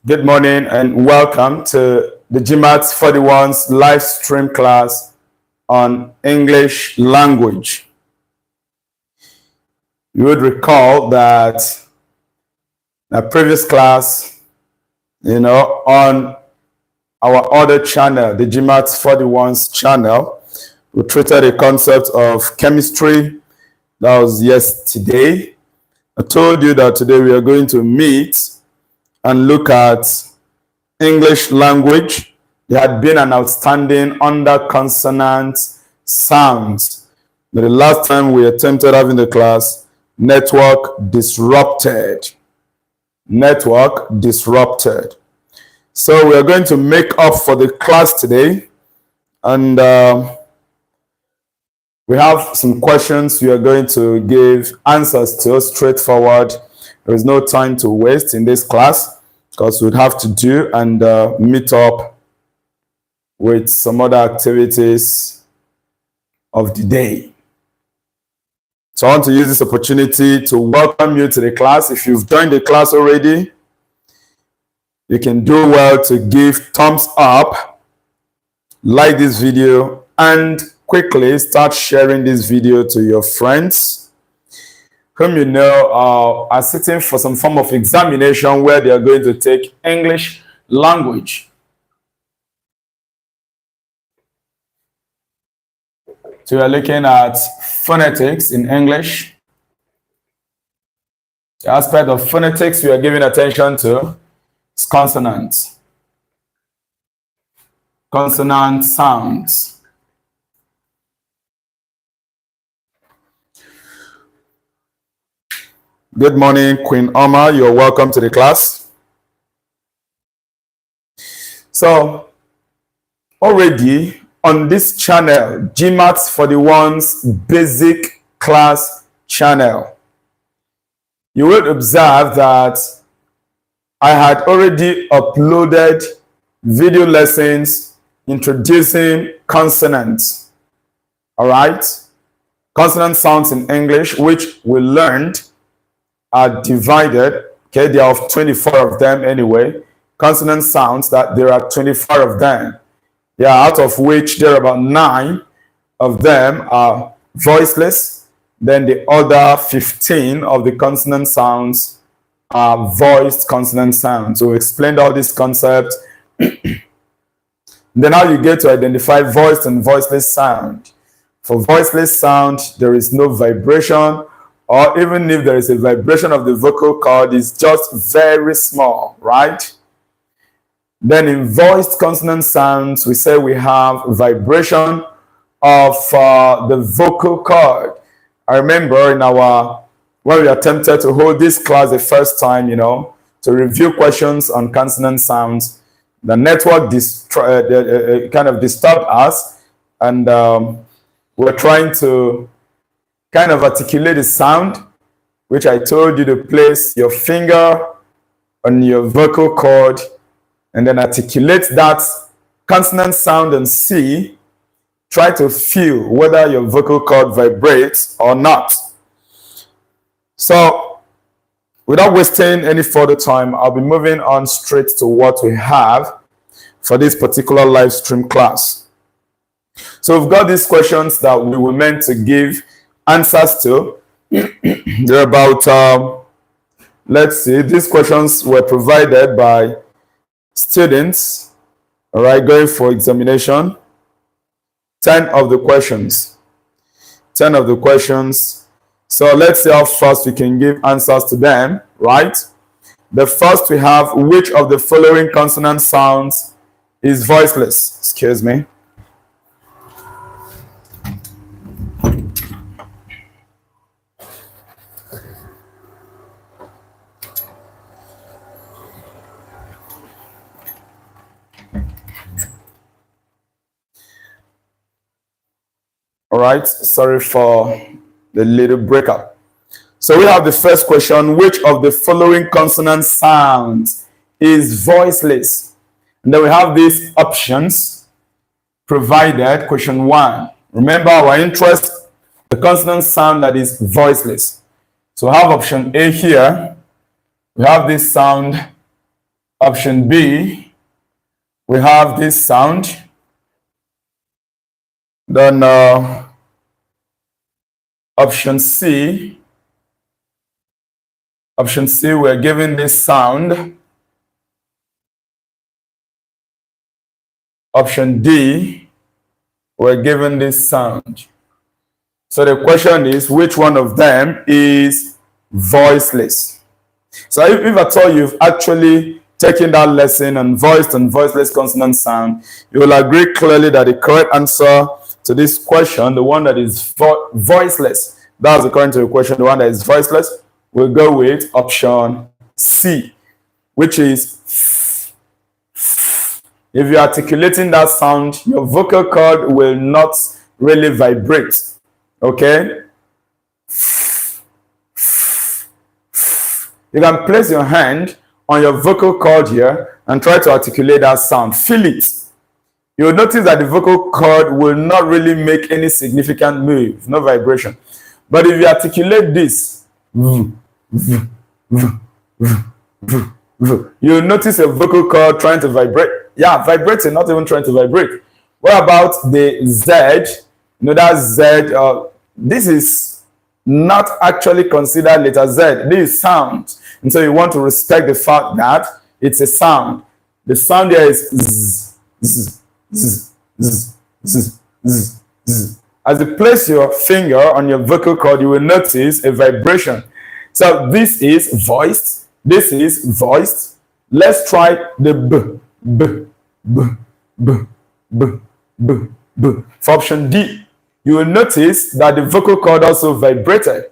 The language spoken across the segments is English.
Good morning and welcome to the GMAETS41's live stream class on English language. You would recall that in a previous class, on our other channel, the GMAETS41's channel, we treated a concept of chemistry. That was yesterday. I told you that today we are going to meet and look at English language. There had been an outstanding under consonant sounds. But the last time we attempted having the class, network disrupted. Network disrupted. So we are going to make up for the class today. And we have some questions we are going to give answers to, straightforward. There is no time to waste in this class because we'd have to do and meet up with some other activities of the day. So I want to use this opportunity to welcome you to the class. If you've joined the class already, you can do well to give thumbs up, like this video, and quickly start sharing this video to your friends whom you know are sitting for some form of examination where they are going to take English language. So we are looking at phonetics in English. The aspect of phonetics we are giving attention to is consonants. Consonant sounds. Good morning, Queen Oma. You're welcome to the class. So, already on this channel, GMAETS41's basic class channel, you will observe that I had already uploaded video lessons introducing consonants. All right? Consonant sounds in English, which we learned are divided. Okay, there are 24 of them anyway. Consonant sounds, that there are 24 of them. Yeah, out of which there are about 9 of them are voiceless. Then the other 15 of the consonant sounds are voiced consonant sounds. So we explained all these concepts. Then how you get to identify voiced and voiceless sound. For voiceless sound, there is no vibration, or even if there is a vibration of the vocal cord, it's just very small, right? Then in voiced consonant sounds, we say we have vibration of the vocal cord. I remember when we attempted to hold this class the first time, to review questions on consonant sounds, the network kind of disturbed us, and we're trying to kind of articulate the sound, which I told you to place your finger on your vocal cord and then articulate that consonant sound and see, try to feel whether your vocal cord vibrates or not. So, without wasting any further time, I'll be moving on straight to what we have for this particular live stream class. So we've got these questions that we were meant to give answers to. They're about, let's see, these questions were provided by students, all right, going for examination. 10 of the questions. 10 of the questions. So let's see how fast we can give answers to them, right? The first we have, which of the following consonant sounds is voiceless? Excuse me. All right, sorry for the little breakup. So we have the first question, which of the following consonant sounds is voiceless? And then we have these options provided. Question 1. Remember our interest, the consonant sound that is voiceless. So we have option A here. We have this sound Option B, we have this sound. Then option C, we're given this sound. Option D, we're given this sound. So the question is, which one of them is voiceless? So if at all you've actually taken that lesson on voiced and voiceless consonant sound, you will agree clearly that the correct answer to this question, the one that is voiceless, that's according to the question, the one that is voiceless, we'll go with option C, which is if you're articulating that sound, your vocal cord will not really vibrate. Okay? You can place your hand on your vocal cord here and try to articulate that sound. Feel it. You'll notice that the vocal cord will not really make any significant move, no vibration. But if you articulate this, you'll notice your vocal cord trying to vibrate. Yeah, vibrating, not even trying to vibrate. What about the Z? You know that Z, this is not actually considered letter Z. This is sound. And so you want to respect the fact that it's a sound. The sound here is Z, Z, Z, Z, Z, Z, Z. As you place your finger on your vocal cord, you will notice a vibration. So this is voiced. This is voiced. Let's try the B, B, B, B, B, B, B. For option D, you will notice that the vocal cord also vibrated,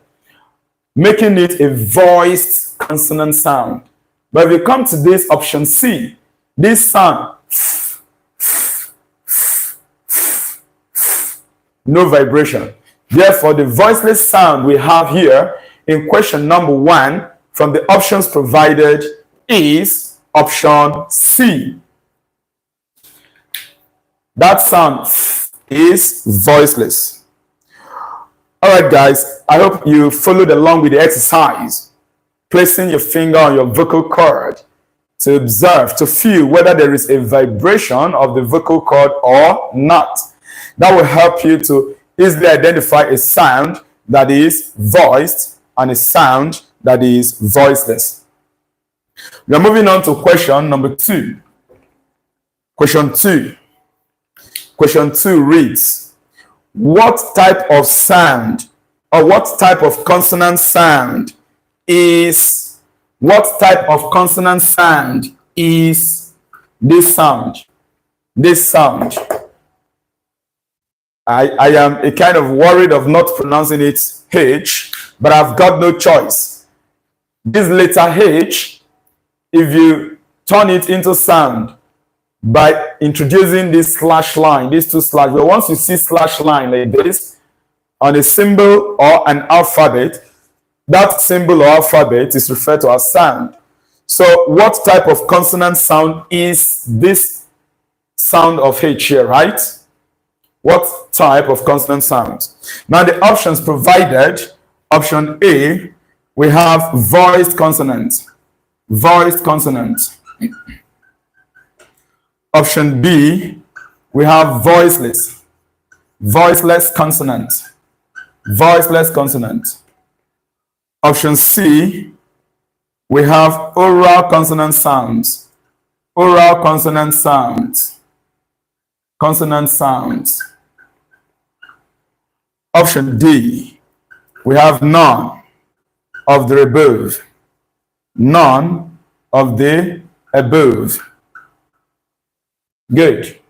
making it a voiced consonant sound. But if you come to this option C, this sound, no vibration. Therefore, the voiceless sound we have here in question number 1 from the options provided is option C. That sound is voiceless. All right, guys, I hope you followed along with the exercise, placing your finger on your vocal cord to observe, to feel whether there is a vibration of the vocal cord or not. That will help you to easily identify a sound that is voiced and a sound that is voiceless. We are moving on to question number 2. Question 2 reads, what type of sound or what type of consonant sound is this sound? This sound. I am a kind of worried of not pronouncing it H, but I've got no choice. This letter H, if you turn it into sound by introducing this slash line, these two slash, but once you see slash line like this on a symbol or an alphabet, that symbol or alphabet is referred to as sound. So what type of consonant sound is this sound of H here, right? What type of consonant sound? Now the options provided, option A, we have voiced consonant. Voiced consonant. Option B, we have voiceless. Voiceless consonant. Voiceless consonant. Option C, we have oral consonant sounds. Oral consonant sounds. Consonant sounds. Option D, we have none of the above. None of the above. Good.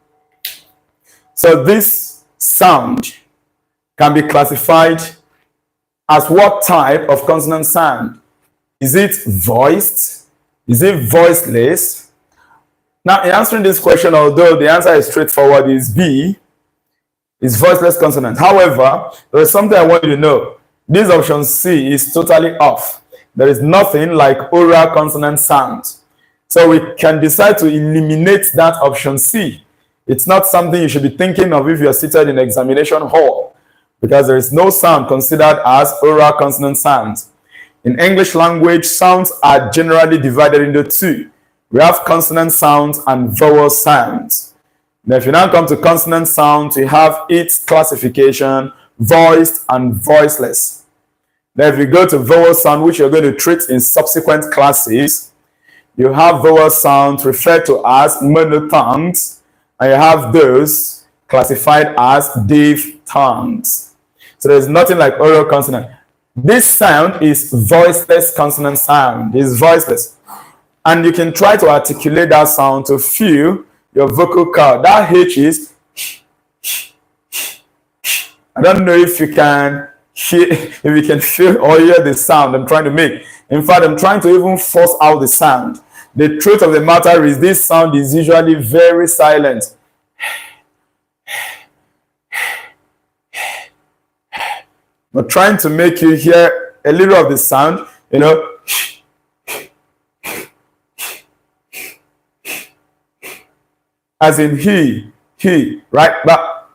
So this sound can be classified as what type of consonant sound? Is it voiced? Is it voiceless? Now, in answering this question, although the answer is straightforward, is B, is voiceless consonant. However, there is something I want you to know. This option C is totally off. There is nothing like oral consonant sounds. So we can decide to eliminate that option C. It's not something you should be thinking of if you're seated in the examination hall, because there is no sound considered as oral consonant sounds. In English language, sounds are generally divided into two. We have consonant sounds and vowel sounds. Now, if you now come to consonant sounds, we have its classification, voiced and voiceless. Now, if you go to vowel sound, which you're going to treat in subsequent classes, you have vowel sounds referred to as monotongues, and you have those classified as diphthongs. So there's nothing like oral consonant. This sound is voiceless consonant sound. It's voiceless. And you can try to articulate that sound to feel your vocal cord. That H is, I don't know if you can hear, if you can feel or hear the sound I'm trying to make. In fact, I'm trying to even force out the sound. The truth of the matter is this sound is usually very silent. But trying to make you hear a little of the sound, you know, as in he, right? But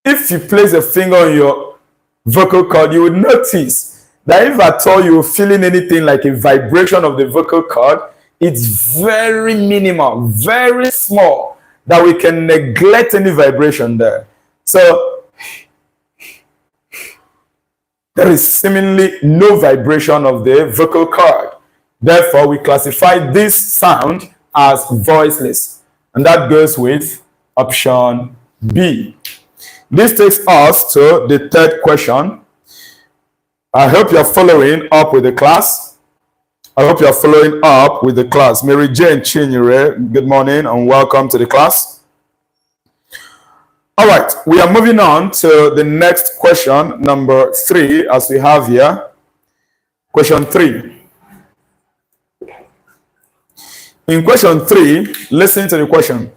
if you place a finger on your vocal cord, you would notice that if at all you're feeling anything like a vibration of the vocal cord, it's very minimal, very small, that we can neglect any vibration there. So there is seemingly no vibration of the vocal cord. Therefore, we classify this sound as voiceless. And that goes with option B. This takes us to the third question. I hope you're following up with the class. Mary Jane Chinyere, good morning and welcome to the class. All right, we are moving on to the next question, number 3, as we have here. Question 3. In question 3, listen to the question.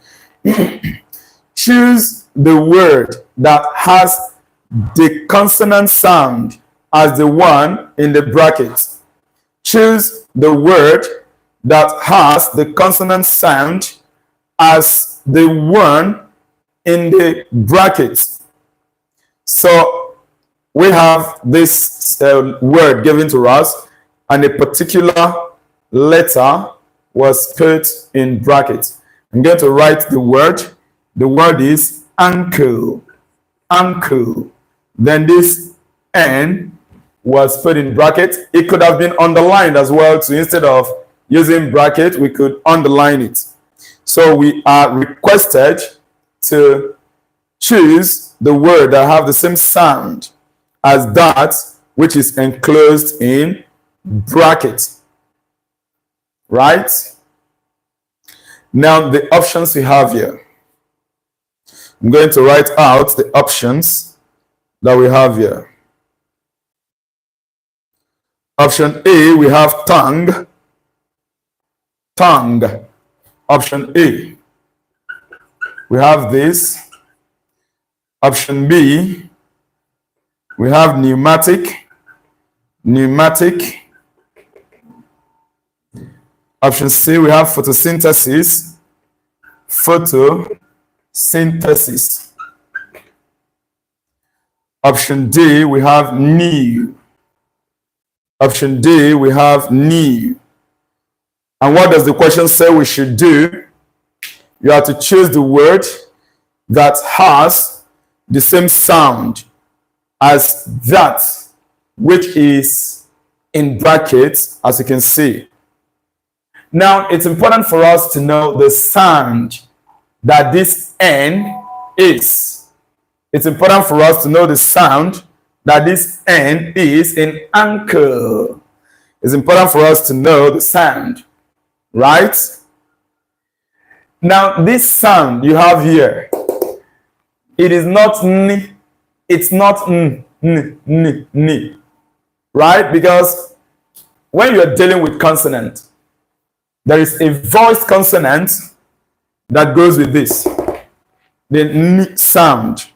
Choose the word that has the consonant sound as the one in the bracket. Choose the word that has the consonant sound as the one in the bracket. So we have this word given to us, and a particular letter was put in brackets. I'm going to write the word. The word is ankle. Ankle. Then this N was put in brackets. It could have been underlined as well. So instead of using bracket, we could underline it. So we are requested to choose the word that have the same sound as that which is enclosed in brackets. Right? Now the options we have here. I'm going to write out the options that we have here. Option A, we have tongue. Tongue. Option A. We have this. Option B, we have pneumatic. Pneumatic. Option C, we have photosynthesis. Photosynthesis. Option D, we have new. Option D, we have new. And what does the question say we should do? You have to choose the word that has the same sound as that which is in brackets, as you can see. Now, it's important for us to know the sound that this N is. It's important for us to know the sound that this N is in ankle. It's important for us to know the sound, right? Now, this sound you have here, it is not n, it's not n, right? Because when you're dealing with consonant, there is a voiced consonant that goes with this, the n sound.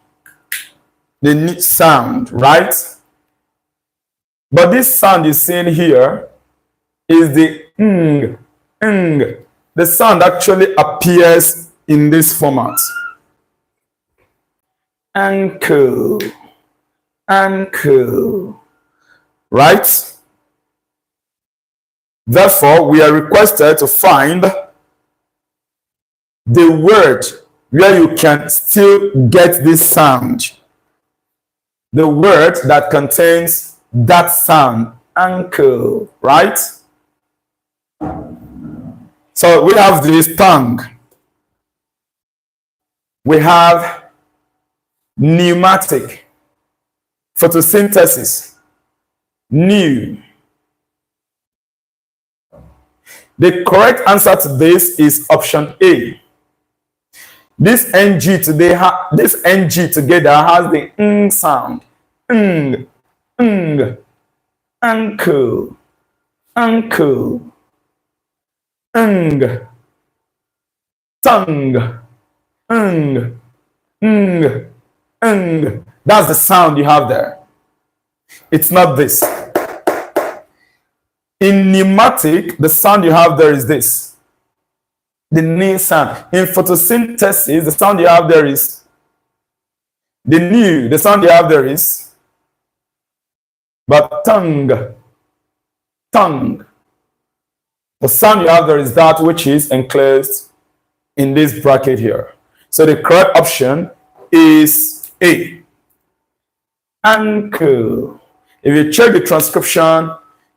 The n sound, right? But this sound you're seeing here is the ng. The sound actually appears in this format. Ankle. Ankle. Right? Therefore, we are requested to find the word where you can still get this sound. The word that contains that sound, ankle, right? So we have this tongue. We have pneumatic, photosynthesis, new. The correct answer to this is option A. This ng today, this ng together has the ng sound. Ng, ankle, ankle, ng, tongue, ng. That's the sound you have there. It's not this. In pneumatic, the sound you have there is this. The new sound. In photosynthesis, the sound you have there is the new. The sound you have there is. But tongue. The sound you have there is that which is enclosed in this bracket here. So the correct option is A. Ankle. If you check the transcription,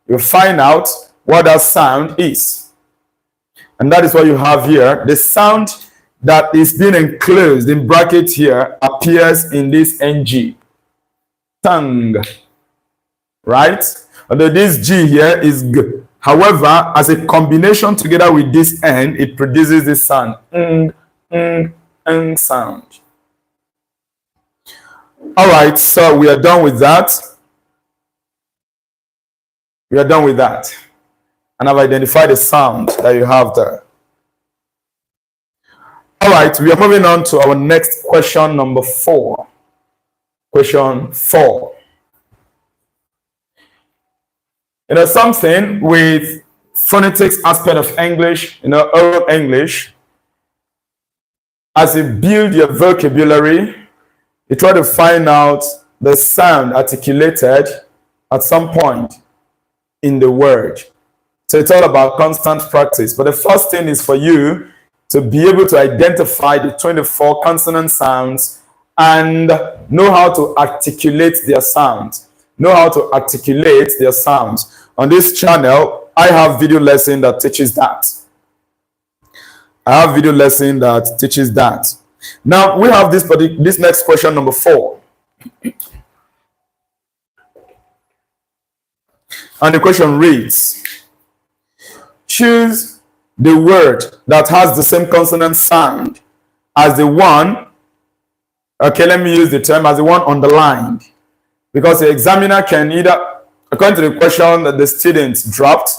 you'll find out what that sound is. And that is what you have here. The sound that is being enclosed in bracket here appears in this ng. Tongue. Right? Although this G here is G. However, as a combination together with this N, it produces this sound. Sound. All right, so we are done with that. We are done with that. And I've identified the sound that you have there. All right, we are moving on to our next question, number 4. Question 4. Something with phonetics aspect of English, oral English, as you build your vocabulary, you try to find out the sound articulated at some point in the word. So it's all about constant practice. But the first thing is for you to be able to identify the 24 consonant sounds and know how to articulate their sounds. On this channel, I have video lesson that teaches that. Now we have this next question, number 4. And the question reads, choose the word that has the same consonant sound as the one, okay, let me use the term, as the one underlined. Because the examiner can either, according to the question that the students dropped,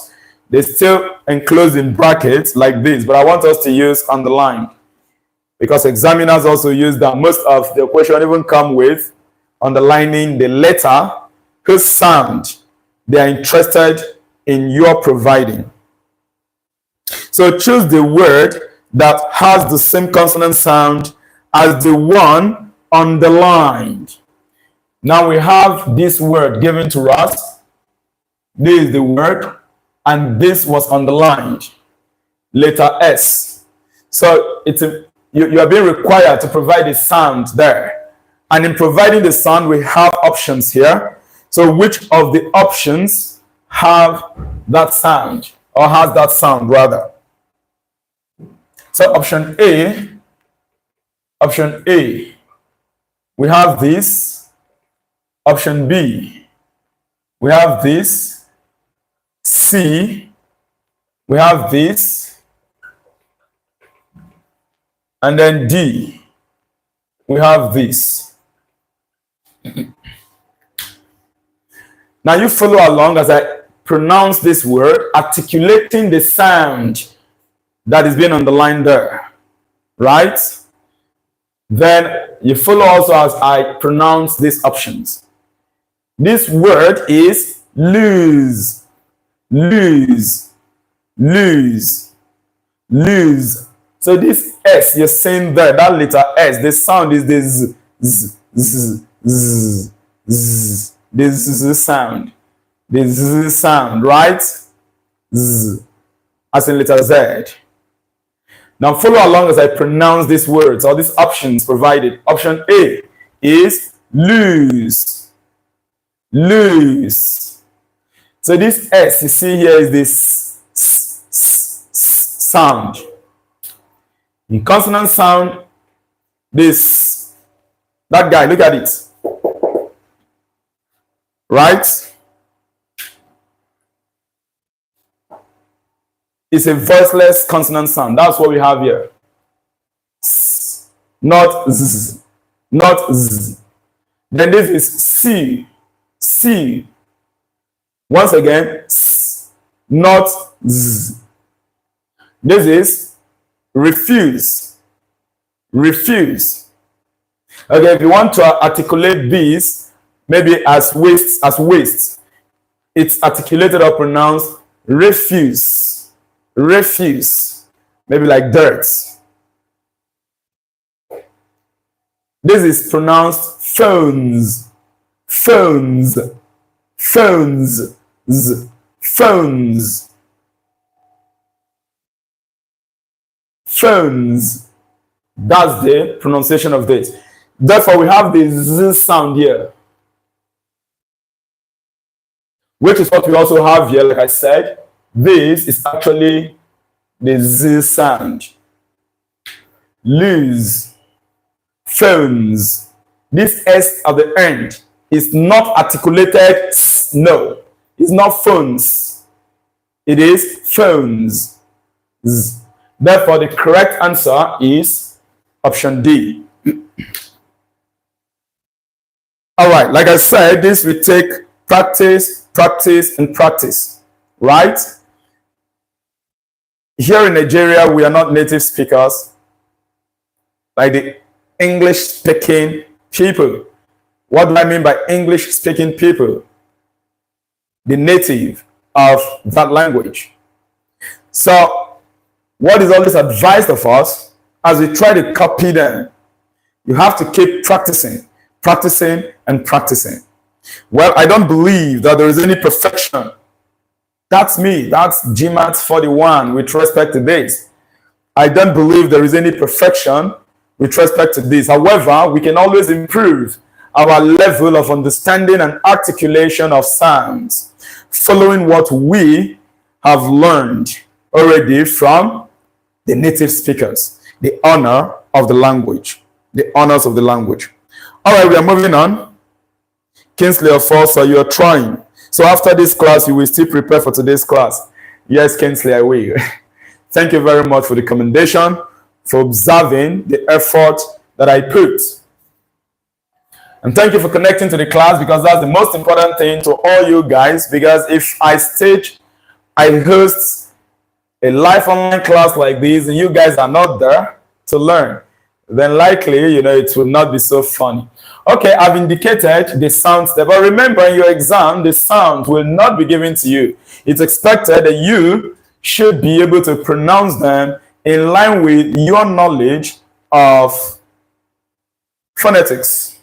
they still enclose in brackets like this, but I want us to use underlined. Because examiners also use that. Most of the question even come with underlining the letter whose sound they are interested in your providing. So choose the word that has the same consonant sound as the one underlined. Now we have this word given to us. This is the word, and this was underlined. Letter S. So you are being required to provide a sound there. And in providing the sound, we have options here. So which of the options have that sound, or has that sound rather? So option A, we have this. Option B, we have this. C, we have this. And then D, we have this. Now you follow along as I pronounce this word, articulating the sound that is being underlined there, right? Then you follow also as I pronounce these options. This word is lose, lose, lose, lose. So this S you're saying there, that letter S, the sound is this z, z, z, z. This is the sound. This is the sound, right? Z, as in letter Z. Now follow along as I pronounce these words or these options provided. Option A is lose. Lose. So this S you see here is this sound. In consonant sound, that guy, look at it. Right? It's a voiceless consonant sound. That's what we have here. S, not Z. Not Z. Then this is C. C. Once again, S, not Z. This is refuse. Refuse. Okay, if you want to articulate these, maybe as waste, it's articulated or pronounced refuse. Refuse, maybe like dirt. This is pronounced phones. Phones. Phones. Z. Phones. Phones. That's the pronunciation of this. Therefore, we have the Z sound here, which is what we also have here, like I said. This is actually the Z sound. Lose. Phones. This S at the end is not articulated. No, it's not phones. It is phones. Z. Therefore, the correct answer is option D. All right, like I said, this will take practice, practice, and practice, right? Here in Nigeria, we are not native speakers like the English-speaking people. What do I mean by English-speaking people? The native of that language. So, what is always advised of us as we try to copy them? You have to keep practicing, practicing, and practicing. Well, I don't believe that there is any perfection. That's me. That's GMAETS41 with respect to this. I don't believe there is any perfection with respect to this. However, we can always improve our level of understanding and articulation of sounds, following what we have learned already from the native speakers, the honor of the language, the honors of the language. All right, we are moving on. Kingsley of Fossa, you are trying. So after this class, you will still prepare for today's class. Yes, Kingsley, I will. Thank you very much for the commendation, for observing the effort that I put. And thank you for connecting to the class, because that's the most important thing to all you guys. Because if I host a live online class like this, and you guys are not there to learn, then likely, it will not be so funny. Okay, I've indicated the sounds there, but remember in your exam, the sound will not be given to you. It's expected that you should be able to pronounce them in line with your knowledge of phonetics.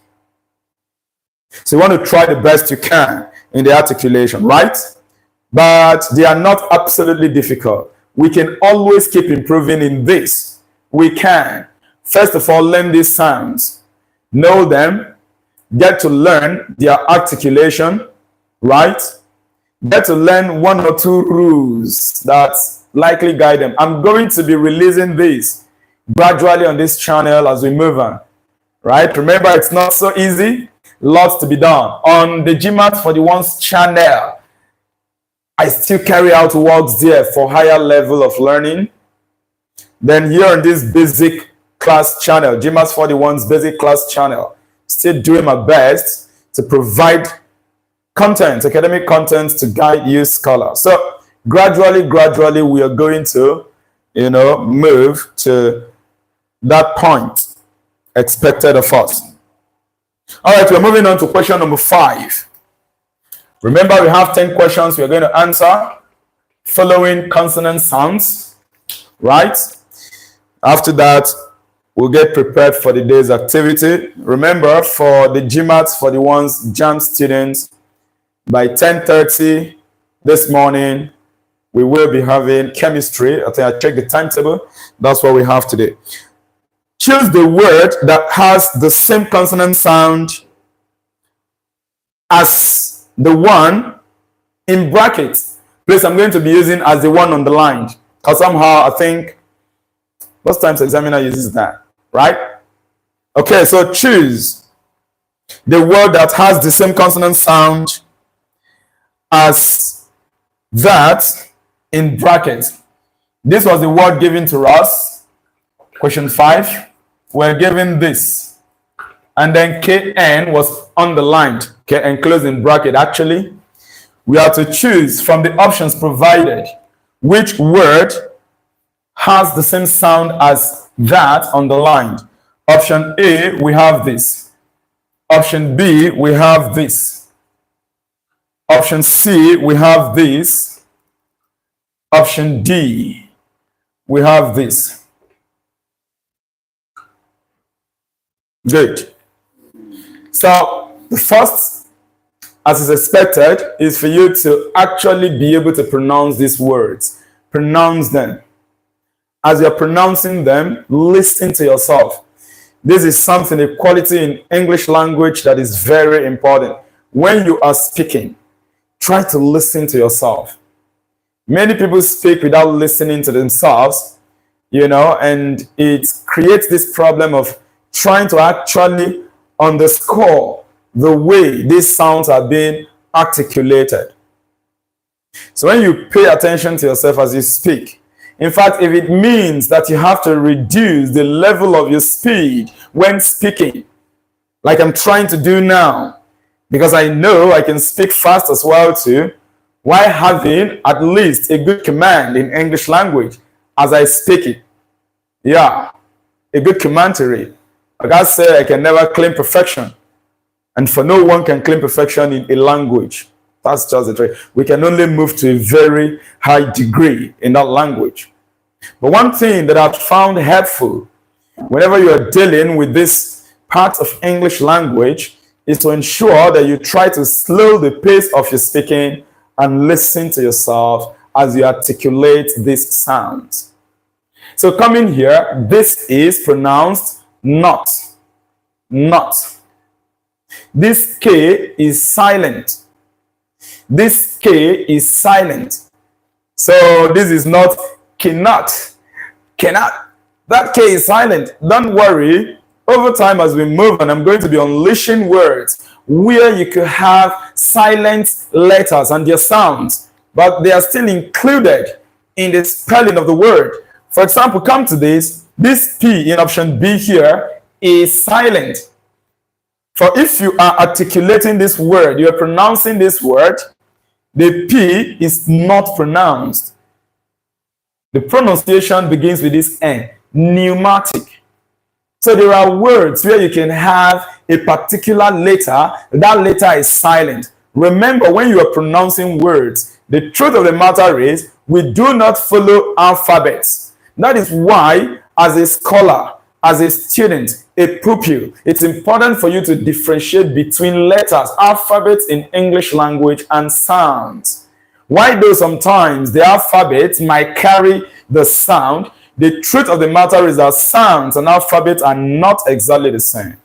So you want to try the best you can in the articulation, right? But they are not absolutely difficult. We can always keep improving in this. We can. First of all, learn these sounds. Know them. Get to learn their articulation, right? Get to learn one or two rules that likely guide them. I'm going to be releasing this gradually on this channel as we move on, right? Remember, it's not so easy. Lots to be done. On the GMAETS41's channel, I still carry out works there for higher level of learning. Then here on this basic class channel, GMAETS41's basic class channel, still doing my best to provide content, academic content to guide you scholars. So gradually, we are going to, move to that point expected of us. All right, we're moving on to question number 5. Remember, we have 10 questions we're going to answer following consonant sounds, right? After that, we'll get prepared for the day's activity. Remember, for the GMAETS41's JAM students, by 10:30 this morning, we will be having chemistry. I think I checked the timetable. That's what we have today. Choose the word that has the same consonant sound as the one in brackets. Please, I'm going to be using as the one underlined. Because somehow I think most times the examiner uses that, right? Okay, so choose the word that has the same consonant sound as that in brackets. This was the word given to us. Question 5. We're given this. And then KN was underlined. KN closed in bracket. Actually, we have to choose from the options provided which word has the same sound as that underlined. Option A, we have this. Option B, we have this. Option C, we have this. Option D, we have this. Good. So the first, as is expected, is for you to actually be able to pronounce these words. Pronounce them. As you're pronouncing them, listen to yourself. This is something, a quality in English language that is very important. When you are speaking, try to listen to yourself. Many people speak without listening to themselves, and it creates this problem of trying to actually underscore the way these sounds are being articulated. So when you pay attention to yourself as you speak, in fact, if it means that you have to reduce the level of your speed when speaking, like I'm trying to do now, because I know I can speak fast as well too, while having at least a good command in English language as I speak it. Yeah, a good commentary. Like I said, I can never claim perfection. And for no one can claim perfection in a language. That's just the truth. We can only move to a very high degree in that language. But one thing that I've found helpful whenever you are dealing with this part of English language is to ensure that you try to slow the pace of your speaking and listen to yourself as you articulate these sounds. So coming here, this is pronounced not. Not. This K is silent. This K is silent. So this is not cannot. Cannot. That K is silent. Don't worry. Over time as we move on, I'm going to be unleashing words where you could have silent letters and their sounds, but they are still included in the spelling of the word. For example, come to this. This P in option B here is silent. For if you are articulating this word, you are pronouncing this word, the P is not pronounced. The pronunciation begins with this N, pneumatic. So there are words where you can have a particular letter, that letter is silent. Remember, when you are pronouncing words, the truth of the matter is we do not follow alphabets. That is why, as a scholar, as a student, a pupil, it's important for you to differentiate between letters, alphabets in English language, and sounds. Why though sometimes the alphabet might carry the sound, the truth of the matter is that sounds and alphabets are not exactly the same.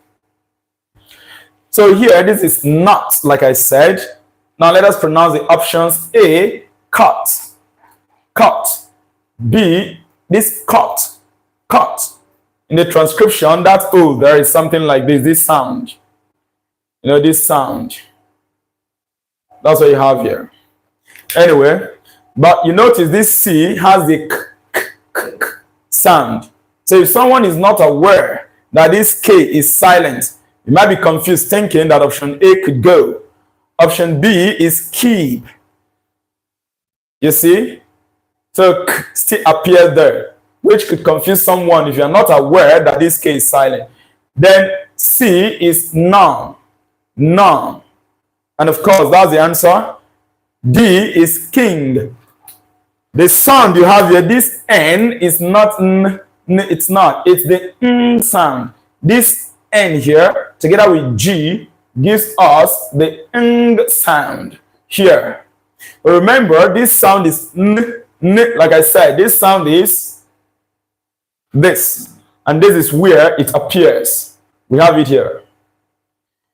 So here, this is not, like I said. Now let us pronounce the options. A, cut. Cut. B, this cut. Cut. In the transcription, that O, there is something like this sound. This sound. That's what you have here. Anyway, but you notice this C has the k sound. So if someone is not aware that this K is silent, you might be confused thinking that option A could go. Option B is keep. You see? So K still appears there, which could confuse someone if you're not aware that this K is silent. Then C is none. None. And of course, that's the answer. D is king. The sound you have here, this N is not N, it's not. It's the N sound. This N here, together with G, gives us the Ng sound here. Remember, this sound is n, n, like I said, this sound is this. And this is where it appears. We have it here.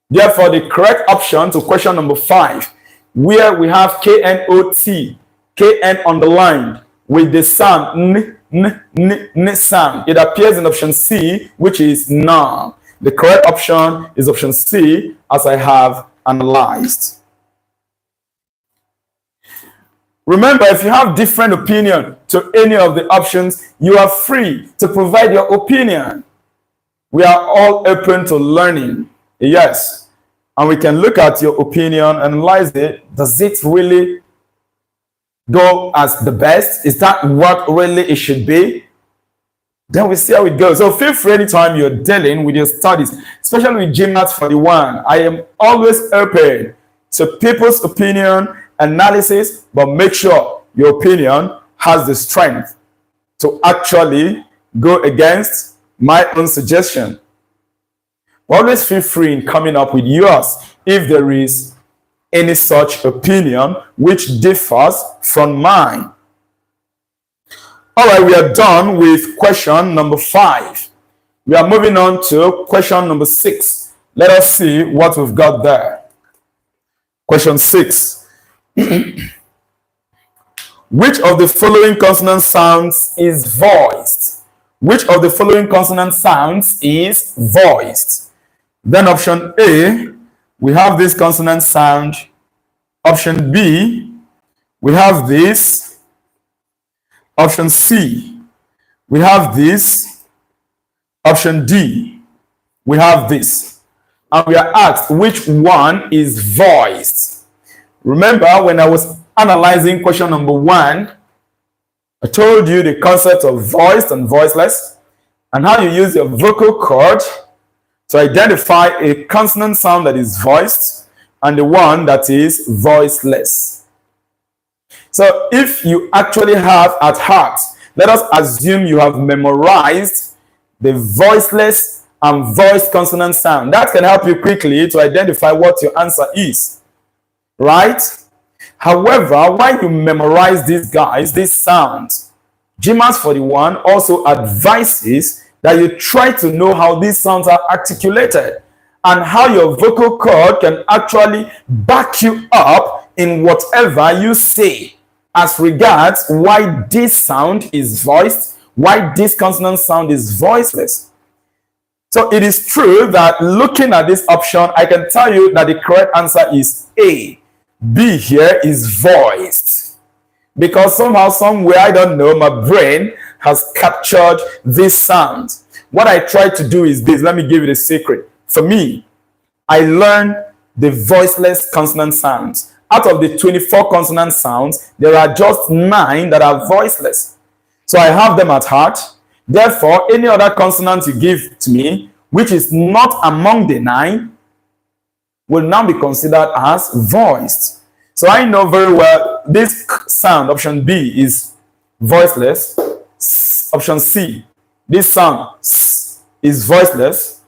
Therefore, the correct option to question number 5, where we have KNOT, KN underlined, with the sound n, n, n, n sound, it appears in option C, which is na. The correct option is option C, as I have analyzed. Remember, if you have different opinion to any of the options, you are free to provide your opinion. We are all open to learning. Yes. And we can look at your opinion, analyze it. Does it really go as the best? Is that what really it should be? Then we see how it goes. So feel free anytime you're dealing with your studies, especially with GMAETS41. I am always open to people's opinion, analysis, but make sure your opinion has the strength to actually go against my own suggestion. Always feel free in coming up with yours if there is any such opinion which differs from mine. All right, we are done with question number 5. We are moving on to question number 6. Let us see what we've got there. Question 6. Which of the following consonant sounds is voiced? Which of the following consonant sounds is voiced? Then option A, we have this consonant sound. Option B, we have this. Option C, we have this. Option D, we have this. And we are asked which one is voiced. Remember, when I was analyzing question number 1, I told you the concept of voiced and voiceless and how you use your vocal cord to identify a consonant sound that is voiced and the one that is voiceless. So if you actually have at heart, let us assume you have memorized the voiceless and voiced consonant sound. That can help you quickly to identify what your answer is, right? However, while you memorize these guys, these sounds, GMAETS41 also advises that you try to know how these sounds are articulated and how your vocal cord can actually back you up in whatever you say as regards why this sound is voiced, why this consonant sound is voiceless. So it is true that looking at this option, I can tell you that the correct answer is A. B here is voiced. Because somehow, somewhere, I don't know, my brain has captured this sound. What I try to do is this. Let me give you the secret. For me, I learned the voiceless consonant sounds. Out of the 24 consonant sounds, there are just 9 that are voiceless. So I have them at heart. Therefore, any other consonant you give to me, which is not among the 9, will now be considered as voiced. So I know very well this sound, option B, is voiceless. Option C, this sound is voiceless.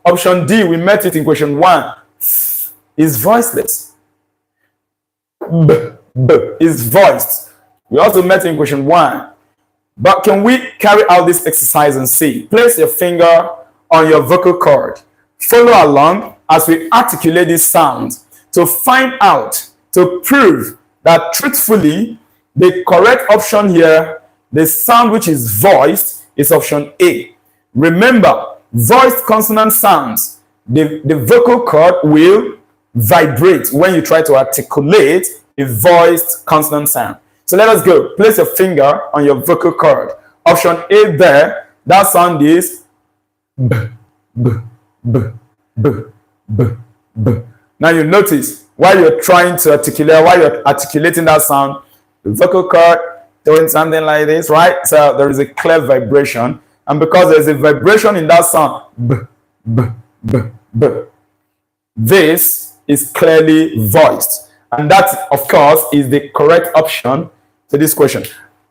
Option D, we met it in question 1, is voiceless. B is voiced. We also met it in question 1. But can we carry out this exercise and see? Place your finger on your vocal cord. Follow along as we articulate these sounds to find out, to prove that truthfully, the correct option here, the sound which is voiced, is option A. Remember, voiced consonant sounds, the vocal cord will vibrate when you try to articulate a voiced consonant sound. So let us go. Place your finger on your vocal cord. Option A there, that sound is B, B, B, B, B, B. Now you notice, while you're trying to articulate, while you're articulating that sound, the vocal cord doing something like this, right? So there is a clear vibration. And because there's a vibration in that sound, B, B, B, B, this is clearly voiced. And that, of course, is the correct option to this question.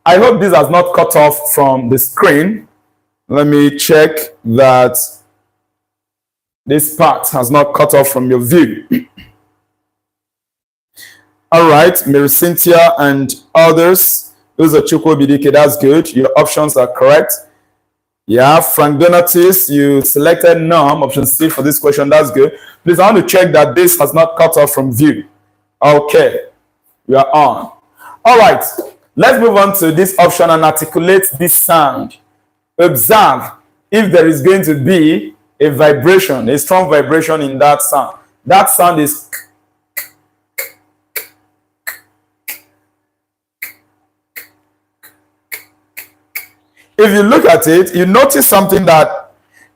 I hope this has not cut off from the screen. Let me check that this part has not cut off from your view. All right, Mary Cynthia and others. Those are Chukwu Bidike. That's good. Your options are correct. Yeah, Frank Donatis, you selected none, option C for this question. That's good. Please, I want to check that this has not cut off from view. Okay, we are on. All right, let's move on to this option and articulate this sound. Observe if there is going to be a vibration, a strong vibration in that sound. That sound is if you look at it, you notice something that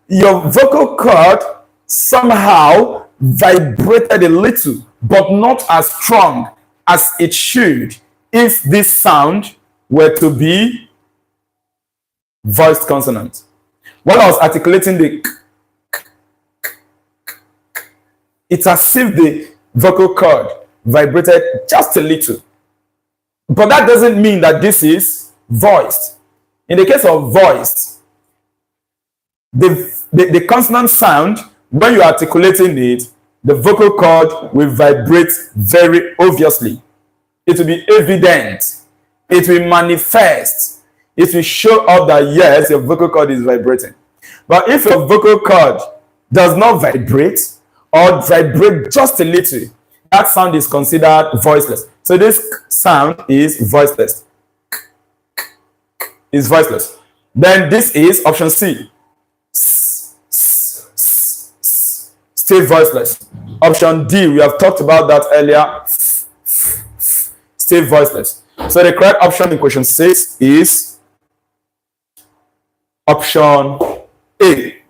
your vocal cord somehow vibrated a little, but not as strong as it should if this sound were to be voiced consonant. When I was articulating the it's as if the vocal cord vibrated just a little. But that doesn't mean that this is voiced. In the case of voiced, the consonant sound, when you're articulating it, the vocal cord will vibrate very obviously. It will be evident. It will manifest. It will show up that yes, your vocal cord is vibrating. But if your vocal cord does not vibrate or vibrate just a little, that sound is considered voiceless. So this sound is voiceless. Is voiceless. Then this is option C. Still voiceless. Option D, we have talked about that earlier. Still voiceless. So the correct option in question 6 is option A.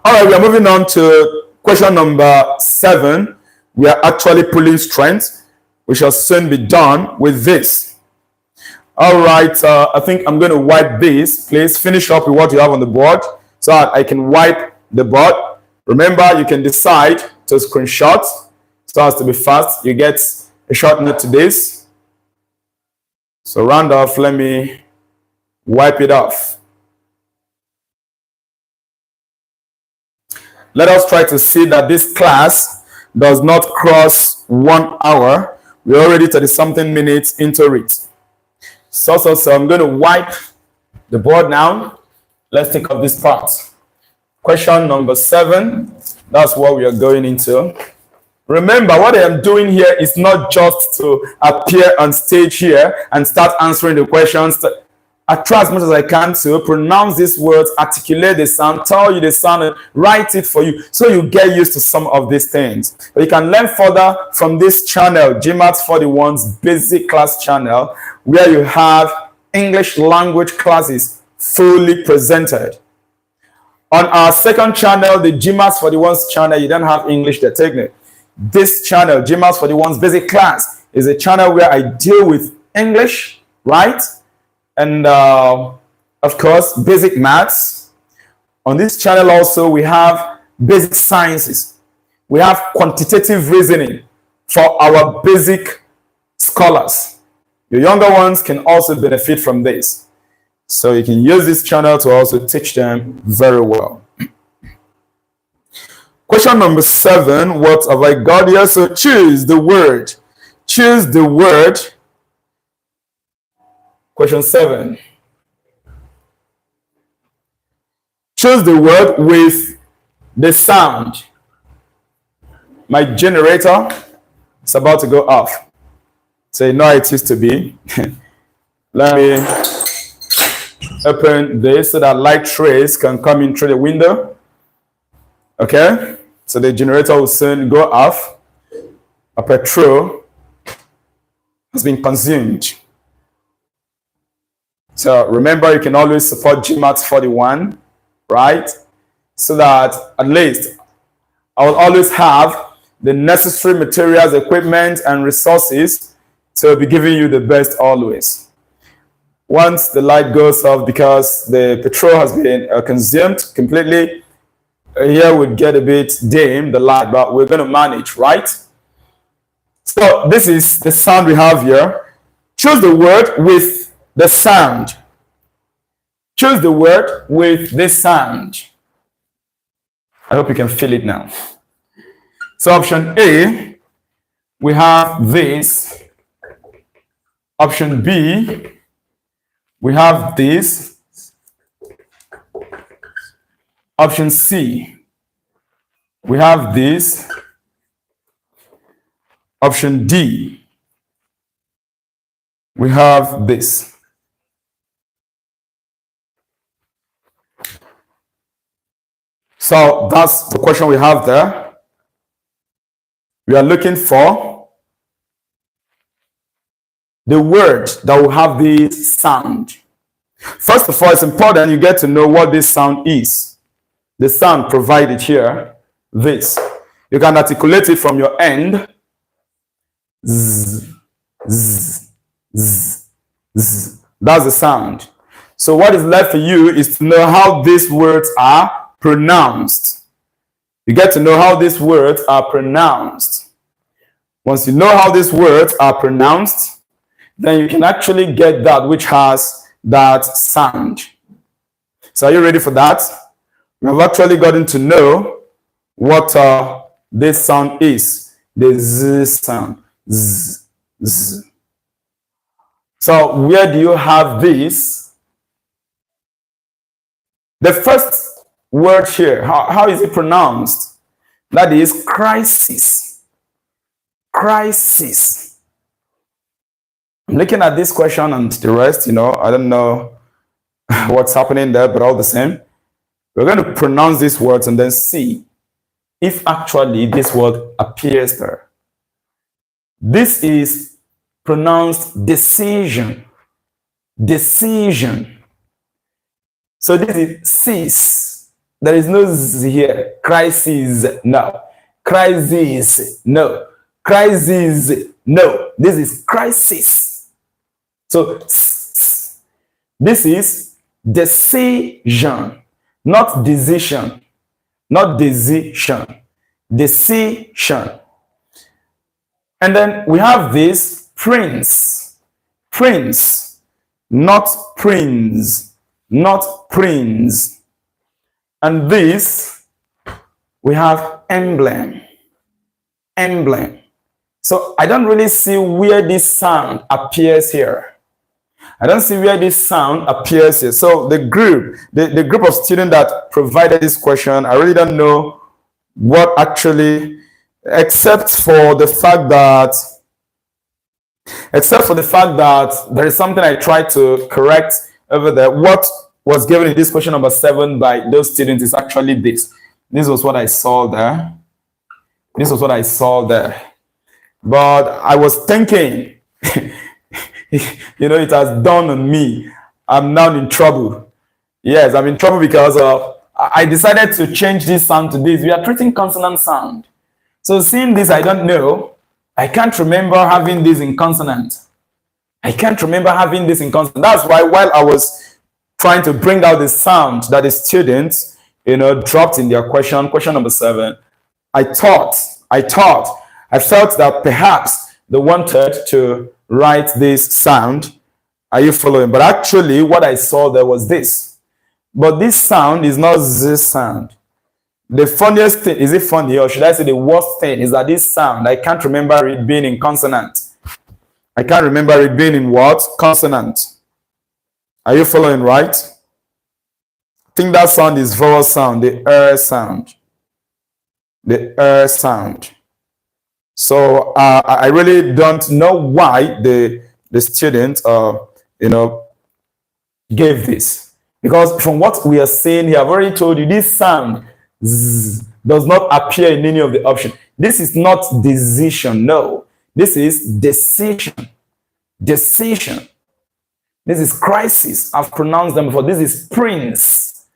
All right, we are moving on to question number 7. We are actually pulling strength. We shall soon be done with this. All right, I think I'm going to wipe this. Please finish up with what you have on the board so that I can wipe the board. Remember, you can decide to screenshot so as to be fast. You get a short note to this. So round off, let me wipe it off. Let us try to see that this class does not cross 1 hour. We're already 30-something minutes into it. So I'm going to wipe the board now. Let's take up this part. Question number 7. That's what we are going into. Remember, what I am doing here is not just to appear on stage here and start answering the questions. I try as much as I can to pronounce these words, articulate the sound, tell you the sound, and write it for you so you get used to some of these things. But you can learn further from this channel, GMAETS41's basic class channel, where you have English language classes fully presented. On our second channel, the GMAETS41's channel, you don't have English the technique. This channel, GMAETS41's basic class, is a channel where I deal with English, right? And of course, basic maths. On this channel also, we have basic sciences. We have quantitative reasoning for our basic scholars. Your younger ones can also benefit from this. So you can use this channel to also teach them very well. Question number 7, what have I got here? So choose the word. Choose the word. Question 7. Choose the word with the sound. My generator is about to go off. So you know how it used to be. Let me open this so that light rays can come in through the window. Okay, so the generator will soon go off. A petrol has been consumed. So remember, you can always support GMAETS41, right? So that at least I will always have the necessary materials, equipment, and resources to be giving you the best always. Once the light goes off because the petrol has been consumed completely, here would get a bit dim, the light, but we're going to manage, right? So this is the sound we have here. Choose the word with the sound. Choose the word with this sound. I hope you can feel it now. So option A, we have this. Option B, we have this. Option C, we have this. Option D, we have this. So that's the question we have there. We are looking for the word that will have this sound. First of all, it's important you get to know what this sound is. The sound provided here, this. You can articulate it from your end. Z, z, z, z. That's the sound. So what is left for you is to know how these words are pronounced. You get to know how these words are pronounced. Once you know how these words are pronounced, then you can actually get that which has that sound. So are you ready for that? We have actually gotten to know what this sound is. The Z sound. Z, Z. So where do you have this? The first word here, how is it pronounced? That is crisis. Crisis. I'm looking at this question and the rest, I don't know what's happening there, but all the same, we're going to pronounce these words and then see if actually this word appears there. This is pronounced decision. Decision. So this is cis. There is no z here. Crisis, no. Crisis, no. Crisis, no. This is crisis. So this is decision, not decision, not decision, decision. And then we have this prince, prince, not prince, not prince. And this, we have emblem, emblem. So I don't really see where this sound appears here. I don't see where this sound appears here. So the group of students that provided this question, I really don't know what actually, except for the fact that there is something I tried to correct over there. What was given in this question number 7 by those students is actually this. This was what I saw there. This was what I saw there. But I was thinking, it has dawned on me. I'm now in trouble. Yes, I'm in trouble because I decided to change this sound to this. We are treating consonant sound. So seeing this, I don't know. I can't remember having this in consonant. I can't remember having this in consonant. That's why while I was trying to bring out the sound that the students, dropped in their question number 7, I felt that perhaps they wanted to write this sound. Are you following? But actually, what I saw there was this. But this sound is not this sound. The funniest thing, is it funny, or should I say the worst thing, is that this sound, I can't remember it being in consonant. I can't remember it being in what? Consonant. Are you following, right? I think that sound is vowel sound, the sound. The sound. So I really don't know why the student, gave this. Because from what we are saying here, I've already told you, this sound Z does not appear in any of the options. This is not decision, no. This is decision. Decision. This is crisis. I've pronounced them before. This is prince.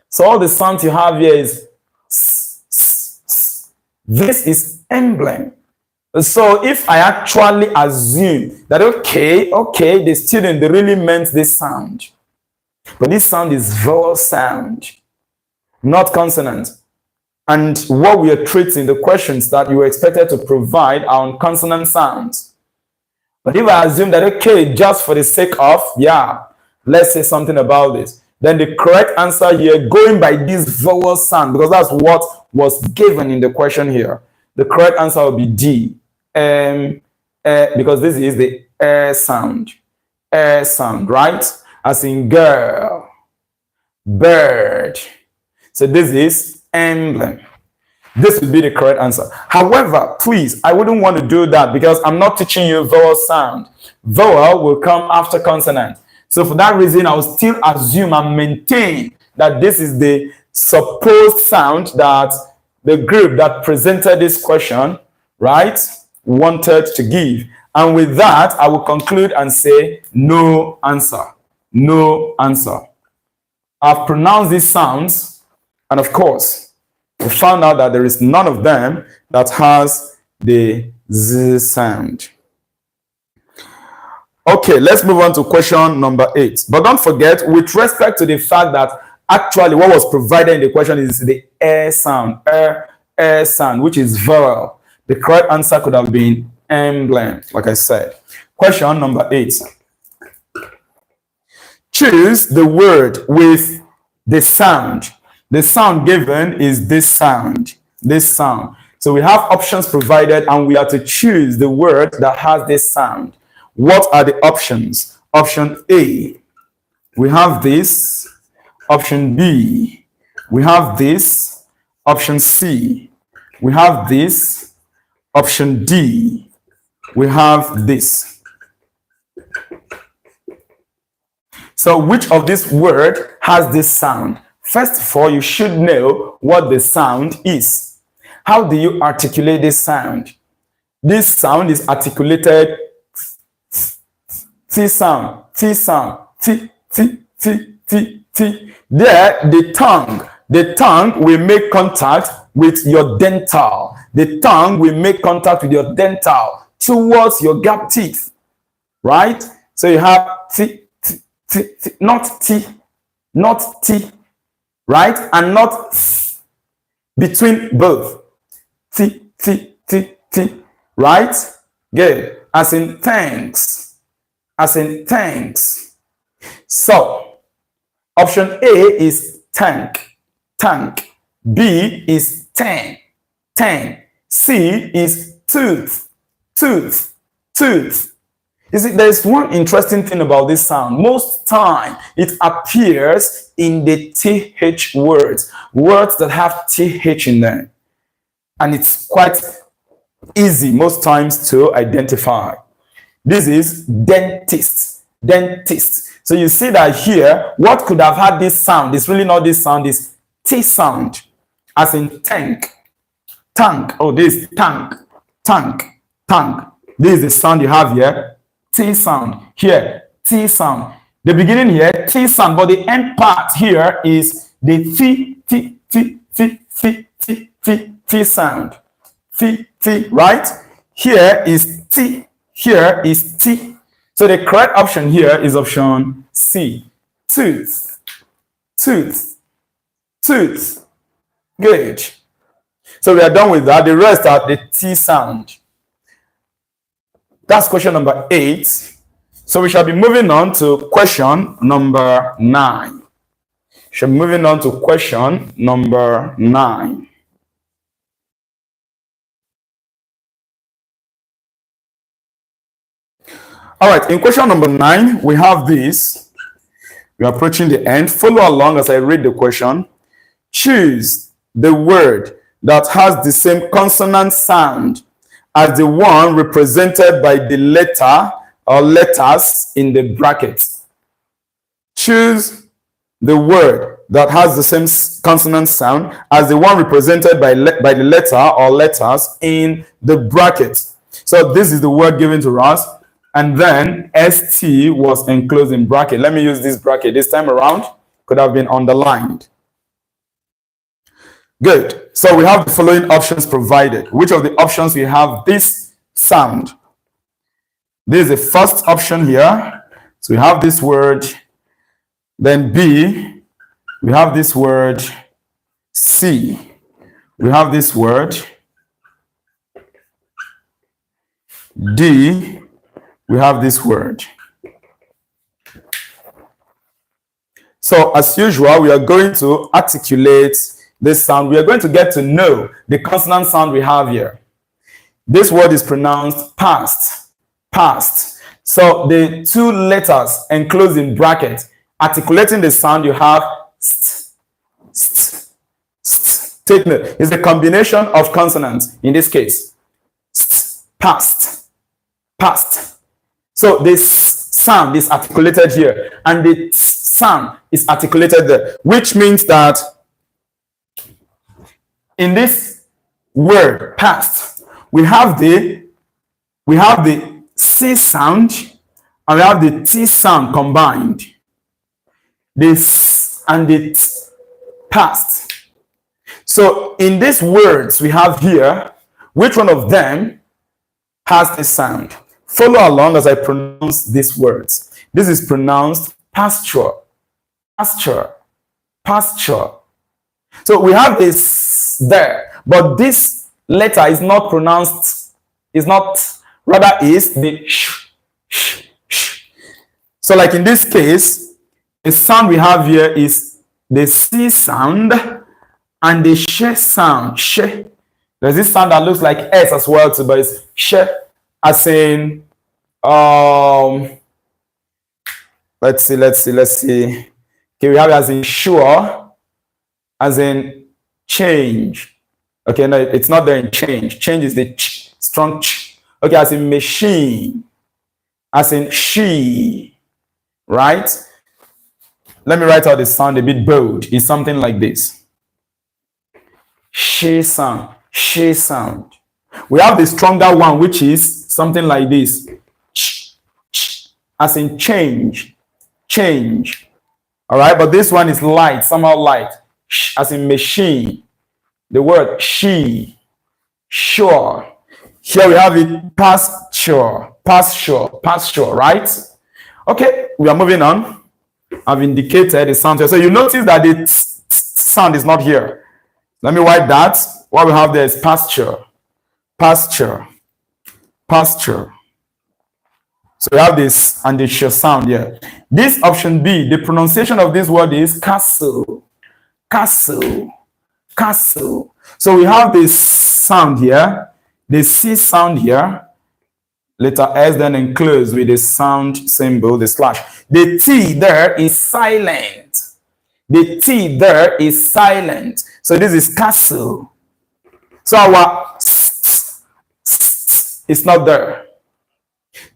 So all the sounds you have here is s, s, s. This is emblem. So if I actually assume that, okay, the student, they really meant this sound. But this sound is vowel sound, not consonant. And what we are treating, the questions that you were expected to provide are on consonant sounds. But if I assume that, okay, just for the sake of, let's say something about this, then the correct answer here, going by this vowel sound, because that's what was given in the question here, the correct answer will be D. because this is the sound, right? As in girl, bird. So this is emblem. This would be the correct answer. However, please, I wouldn't want to do that because I'm not teaching you vowel sound. Vowel will come after consonant. So for that reason, I will still assume and maintain that this is the supposed sound that the group that presented this question, right, wanted to give. And with that, I will conclude and say no answer. No answer. I've pronounced these sounds, and of course, we found out that there is none of them that has the Z sound. Okay, let's move on to question number 8. But don't forget, with respect to the fact that actually what was provided in the question is the air sound, air sound, which is vowel. The correct answer could have been emblem, like I said. Question number 8. Choose the word with the sound. The sound given is this sound, this sound. So we have options provided and we are to choose the word that has this sound. What are the options? Option A, we have this. Option B, we have this. Option C, we have this. Option D, we have this. So which of this word has this sound? First of all, you should know what the sound is. How do you articulate this sound? This sound is articulated T sound, T sound, T, T, T, T, T. There, the tongue will make contact with your dental. The tongue will make contact with your dental towards your gap teeth, right? So you have T, T, T, T, not T, not T, right? And not between both. T, T, T, T, right? Good. As in thanks. As in thanks. So, option A is tank, tank. B is tan, tan. C is tooth, tooth, tooth. You see, there is one interesting thing about this sound. Most time, it appears in the TH words, words that have TH in them. And it's quite easy most times to identify. This is dentist, dentist. So you see that here, what could have had this sound, it's really not this sound, is T sound, as in tank, tank. Oh, this is tank, tank, tank. This is the sound you have here, T sound. Here, T sound. The beginning here, T sound, but the end part here is the T, T, T, T, T, T, T, T sound. T, T, right? Here is T. Here is T. So the correct option here is option C. Tooth. Tooth. Tooth. Good. So we are done with that. The rest are the T sound. That's question number 8. So we shall be moving on to question number 9. Shall be moving on to question number 9. All right, in question number 9, we have this. We are approaching the end. Follow along as I read the question. Choose the word that has the same consonant sound as the one represented by the letter or letters in the brackets. Choose the word that has the same consonant sound as the one represented by the letter or letters in the brackets. So this is the word given to us. And then ST was enclosed in bracket. Let me use this bracket this time around. Could have been underlined. Good. So we have the following options provided. Which of the options we have this sound? This is the first option here. So we have this word. Then B, we have this word. C, we have this word. D, we have this word. So as usual, we are going to articulate this sound. We are going to get to know the consonant sound we have here. This word is pronounced past. Past. So the two letters enclosed in brackets, articulating the sound, you have st, st, st. Take note. It's a combination of consonants in this case. St, past. Past. So this sound is articulated here, and the sound is articulated there, which means that in this word past, we have the C sound and we have the T sound combined. This and the T, past. So in these words we have here, which one of them has this sound? Follow along as I pronounce these words. This is pronounced pasture, pasture, pasture. So we have this there, but this letter is not pronounced, rather is the sh, sh, sh. So like in this case, the sound we have here is the C sound and the sh sound, sh. There's this sound that looks like S as well too, but it's sh, as in let's see. Okay, we have as in sure, as in change. Okay, no, it's not there in change. Change is the ch, strong ch. Okay, as in machine, as in she, right? Let me write out the sound a bit bold. It's something like this. She sound, she sound. We have the stronger one, which is something like this. Ch, ch, as in change, change. All right, but this one is light, somehow light, sh, as in machine. The word she, sure. Here we have it pasture, pasture, pasture, right? Okay, we are moving on. I've indicated the sound here. So you notice that the sound is not here. Let me wipe that. What we have there is pasture, pasture, pasture. So we have this and the sh sound here. This option B, the pronunciation of this word is castle, castle, castle. So we have this sound here, the C sound here, letter S then enclosed with the sound symbol, the slash. The T there is silent. The T there is silent. So this is castle. So our is not there.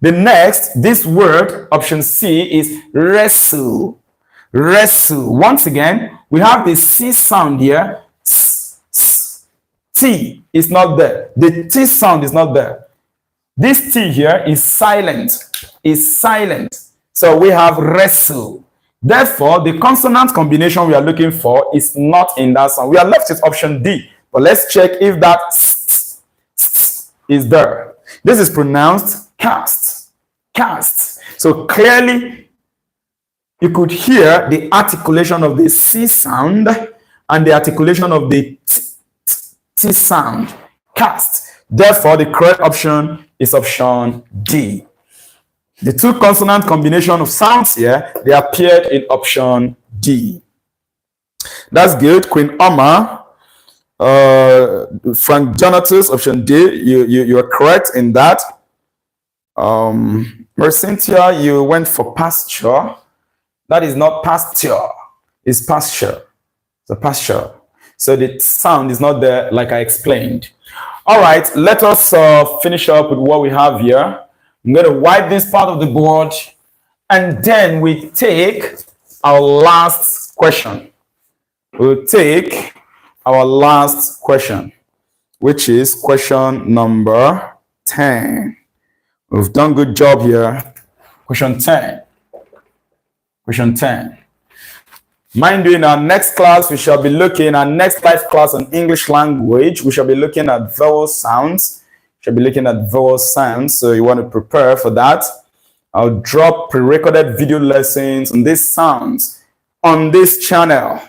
The next, this word, option C, is wrestle. Wrestle. Once again, we have the C sound here. T is not there. The T sound is not there. This T here is silent. Is silent. So we have wrestle. Therefore, the consonant combination we are looking for is not in that sound. We are left with option D. But let's check if that is there. This is pronounced cast. Cast. So clearly, you could hear the articulation of the C sound and the articulation of the T sound. Cast. Therefore, the correct option is option D. The two consonant combination of sounds here, they appeared in option D. That's good. Queen Oma, Frank Jonatus, option D. You are correct in that. Cynthia, you went for pasture. That is not pasture. It's pasture. So pasture. So the sound is not there, like I explained. All right, let us finish up with what we have here. I'm going to wipe this part of the board, and then we take our last question. We'll take our last question, which is question number 10. We've done a good job here. Question 10. Question 10. Mind you, in our next class, we shall be looking at next live class on English language. We shall be looking at vowel sounds. So you want to prepare for that. I'll drop pre-recorded video lessons on these sounds on this channel.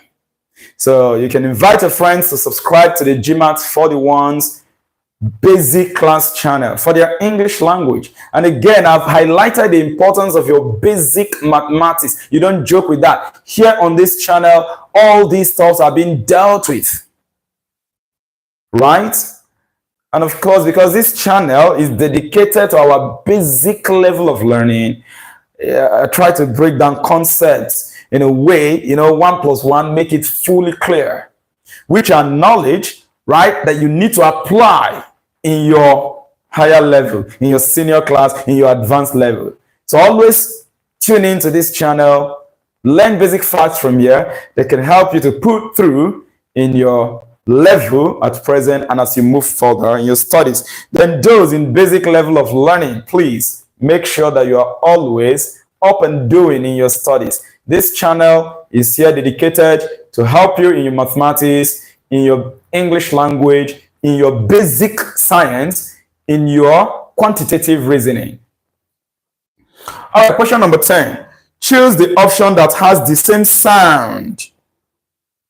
So you can invite your friends to subscribe to the GMAETS41's basic class channel for their English language. And again, I've highlighted the importance of your basic mathematics. You don't joke with that. Here on this channel, all these stuffs are being dealt with. Right? And of course, because this channel is dedicated to our basic level of learning, I try to break down concepts in a way, 1+1, make it fully clear, which are knowledge, right, that you need to apply in your higher level, in your senior class, in your advanced level. So always tune into this channel, learn basic facts from here that can help you to put through in your level at present and as you move further in your studies. Then those in basic level of learning, please make sure that you are always up and doing in your studies. This channel is here dedicated to help you in your mathematics, in your English language, in your basic science, in your quantitative reasoning. All right, question number 10. Choose the option that has the same sound.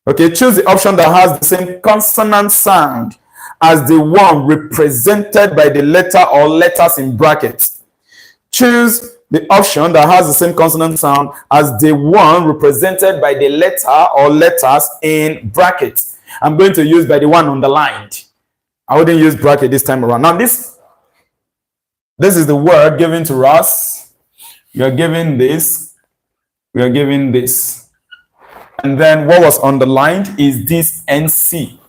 Okay, choose the option that has the same consonant sound as the one represented by the letter or letters in brackets. Choose the option that has the same consonant sound as the one represented by the letter or letters in brackets. I'm going to use by the one underlined. I wouldn't use bracket this time around. Now this is the word given to us. We are given this. We are given this. And then what was underlined is this NC.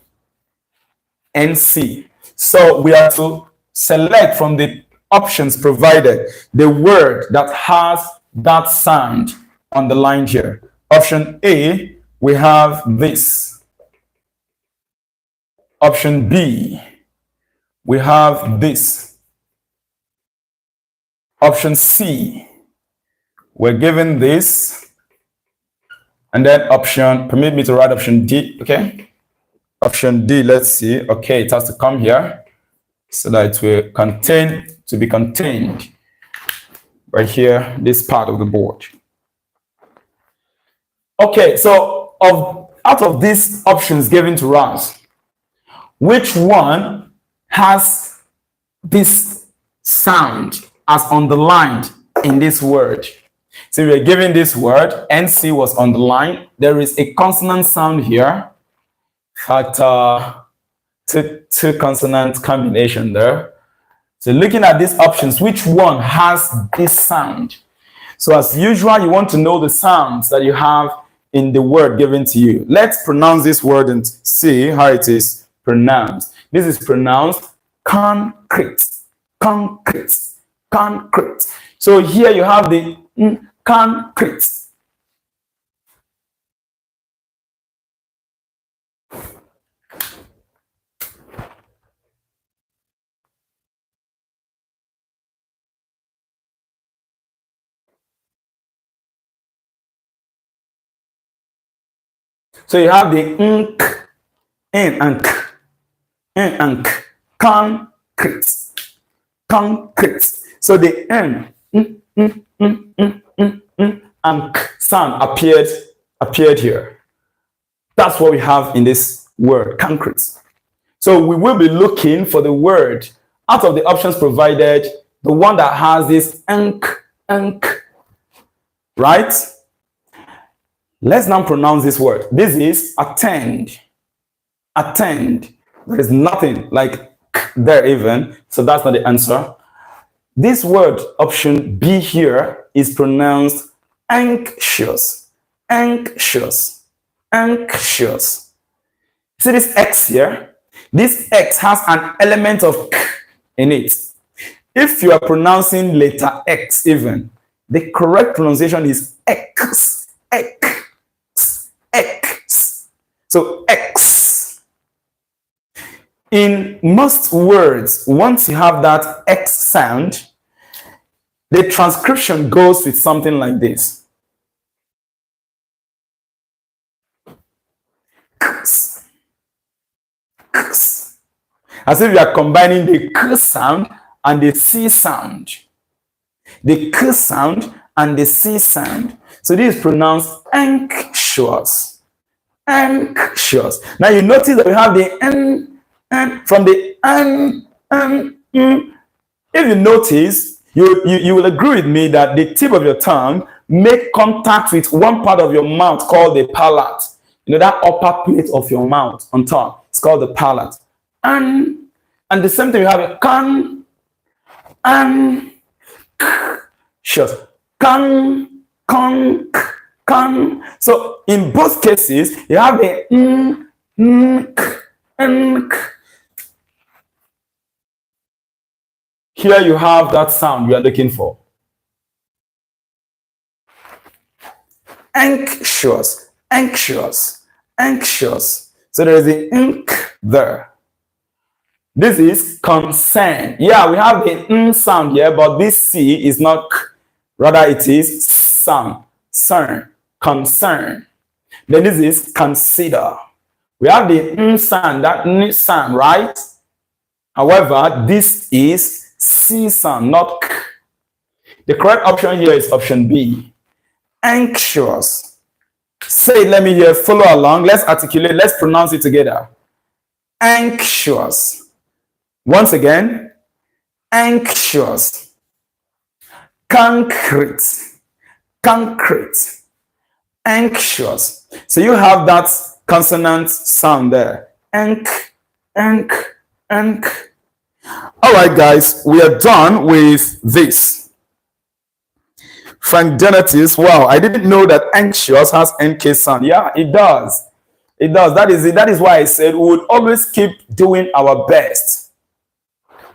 NC. So we have to select from the options provided the word that has that sound underlined here. Option A, we have this. Option B, we have this. Option C, we're given this. And then permit me to write option D, okay? Option D, let's see. Okay, it has to come here so that it will be contained right here, this part of the board. Okay, so out of these options given to us, which one has this sound as underlined in this word? So we are given this word, NC was underlined. There is a consonant sound here. In fact, two consonant combination there. So looking at these options, which one has this sound? So as usual, you want to know the sounds that you have in the word given to you. Let's pronounce this word and see how it is pronounced. This is pronounced concrete, concrete, concrete. So here you have the concrete. So you have the ink, and concrete, concrete. So the n and sound appeared here. That's what we have in this word, concrete. So we will be looking for the word out of the options provided, the one that has this ink, right? Let's now pronounce this word. This is attend. Attend. There is nothing like there even, so that's not the answer. This word, option B here, is pronounced anxious. Anxious. Anxious. See this X here? This X has an element of K in it. If you are pronouncing letter X even, the correct pronunciation is X. X. X. So X. In most words, once you have that X sound, the transcription goes with something like this. X. X. As if you are combining the K sound and the C sound. The K sound and the C sound. So this is pronounced anxious. Anxious. Now you notice that we have the N from the N. If you notice, you will agree with me that the tip of your tongue make contact with one part of your mouth called the palate. You know, that upper plate of your mouth on top. It's called the palate. And the same thing, you have a can, and, sure, can, con, can. So in both cases, you have a n. Here you have that sound you are looking for. Anxious, anxious, anxious. So there is the ink there. This is concern. Yeah, we have the n sound here, but this C is not k. Rather, it is sound. Cern, concern. Then this is consider. We have the n sound, that n sound, right? However, this is C sound, not k. The correct option here is option B. Anxious. Say it, let me hear, follow along. Let's articulate, let's pronounce it together. Anxious. Once again, anxious. Concrete, concrete, anxious. So you have that consonant sound there. Ank, ank, ank. All right, guys, we are done with this. Frank Donatis, wow, I didn't know that anxious has NK sound. Yeah, it does. It does. That is it. That is why I said we would always keep doing our best.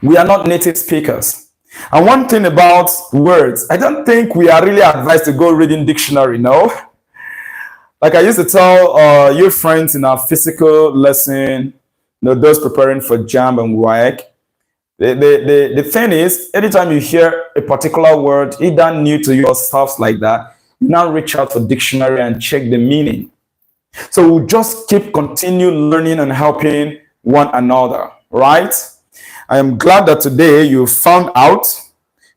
We are not native speakers. And one thing about words, I don't think we are really advised to go reading dictionary, no? Like I used to tell your friends in our physical lesson, those preparing for JAM and WAEC, the thing is, anytime you hear a particular word, either new to you or stuff like that, you now reach out for dictionary and check the meaning. So we'll just continue learning and helping one another, right? I am glad that today you found out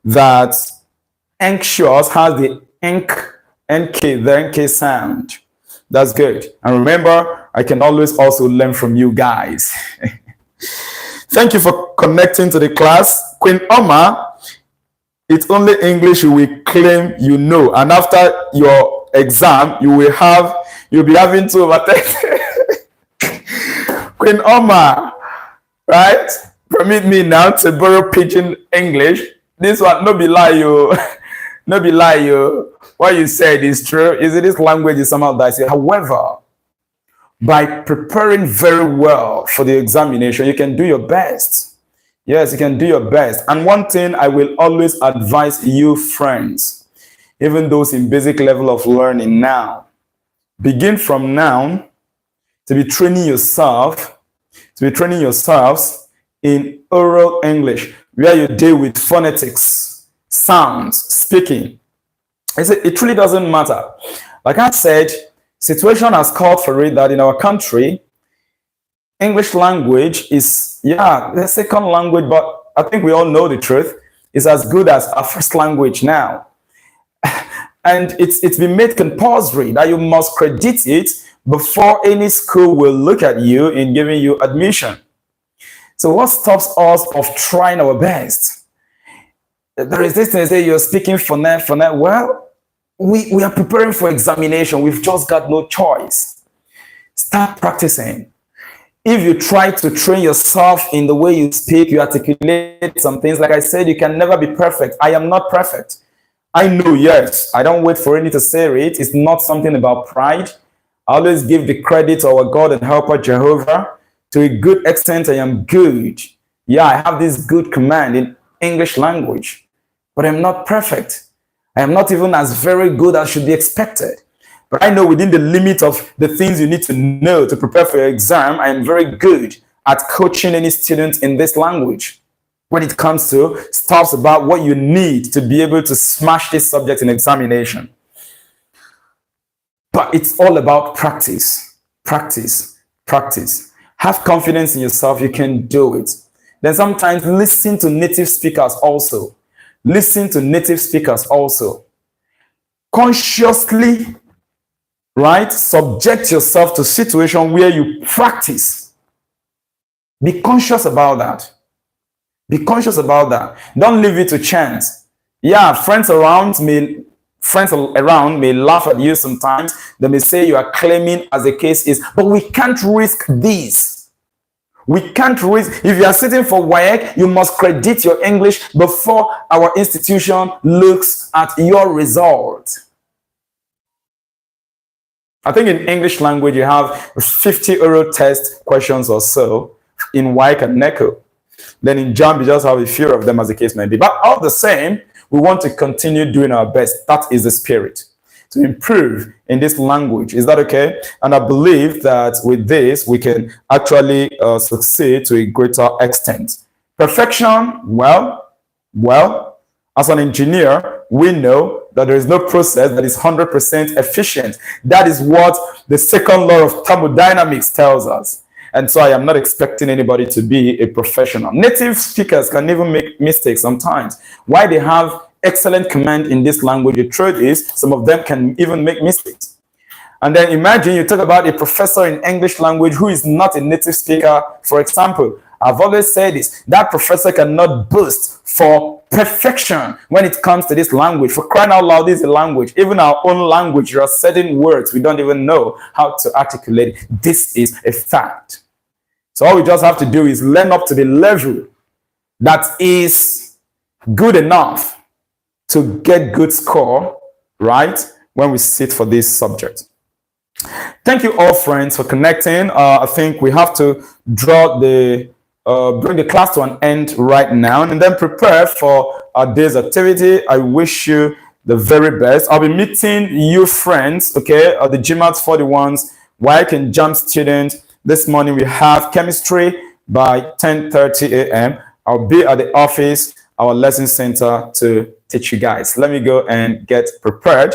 that anxious has the the NK sound. That's good. And remember, I can always also learn from you guys. Thank you for connecting to the class. Queen Oma, it's only English you will claim you know. And after your exam, you'll be having to overtake. Queen Oma, right? Permit me now to borrow pidgin English. This one, no be lie you. No be lie you. What you said is true. Is it this language is somehow dicey? However, by preparing very well for the examination, you can do your best. Yes, you can do your best. And one thing I will always advise you friends, even those in basic level of learning now, begin from now to be training yourselves in oral English, where you deal with phonetics, sounds, speaking. It really doesn't matter. Like I said, situation has called for it that in our country, English language is, the second language, but I think we all know the truth, is as good as our first language now. And it's been made compulsory that you must credit it before any school will look at you in giving you admission. So what stops us of trying our best? There is this thing they say you're speaking phonet. Well, we are preparing for examination. We've just got no choice. Start practicing. If you try to train yourself in the way you speak, you articulate some things, like I said, you can never be perfect. I am not perfect. I know, yes. I don't wait for any to say it. It's not something about pride. I always give the credit to our God and helper Jehovah. To a good extent, I am good. Yeah, I have this good command in English language, but I'm not perfect. I am not even as very good as should be expected. But I know within the limit of the things you need to know to prepare for your exam, I am very good at coaching any student in this language when it comes to stuff about what you need to be able to smash this subject in examination. But it's all about practice, practice, practice. Have confidence in yourself, you can do it. Then sometimes listen to native speakers also. Listen to native speakers also. Consciously, right, subject yourself to a situation where you practice. Be conscious about that. Be conscious about that. Don't leave it to chance. Yeah, friends around may laugh at you sometimes. They may say you are claiming as the case is, but we can't risk this. We can't read. If you are sitting for WAEC, you must credit your English before our institution looks at your result. I think in English language, you have 50 oral test questions or so in WAEC and NECO. Then in JAMB, you just have a few of them, as the case may be. But all the same, we want to continue doing our best. That is the spirit, to improve in this language. Is that okay? And I believe that with this, we can actually succeed to a greater extent. Perfection, well, as an engineer, we know that there is no process that is 100% efficient. That is what the second law of thermodynamics tells us. And so I am not expecting anybody to be a professional. Native speakers can even make mistakes sometimes. Why they have excellent command in this language, the truth is some of them can even make mistakes. And then imagine you talk about a professor in English language who is not a native speaker. For example, I've always said this, that professor cannot boast for perfection when it comes to this language. For crying out loud, this is a language. Even our own language, there are certain words we don't even know how to articulate it. This is a fact. So all we just have to do is learn up to the level that is good enough to get good score, right, when we sit for this subject. Thank you all, friends, for connecting. I think we have to draw the bring the class to an end right now and then prepare for our day's activity. I wish you the very best. I'll be meeting you, friends, okay, the GMAETS41s, WAEC and JAMB students. This morning we have chemistry by 10:30 a.m. I'll be at the office, our lesson center, to teach you guys. Let me go and get prepared.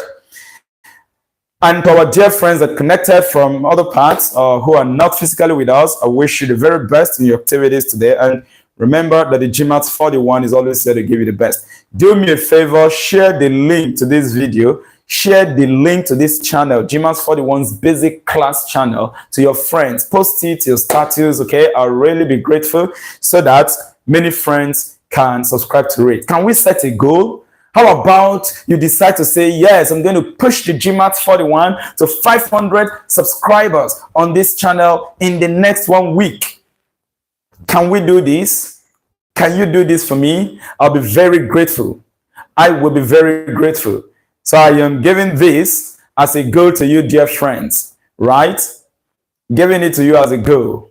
And to our dear friends that connected from other parts who are not physically with us, I wish you the very best in your activities today. And remember that the GMAETS41 is always there to give you the best. Do me a favor, share the link to this video. Share the link to this channel, GMAETS41's basic class channel, to your friends. Post it to your status, okay? I'll really be grateful so that many friends can subscribe to it. Can we set a goal? How about you decide to say, yes, I'm going to push the GMAETS41 to 500 subscribers on this channel in the next 1 week? Can we do this? Can you do this for me? I'll be very grateful. I will be very grateful. So I am giving this as a goal to you, dear friends, right? Giving it to you as a goal.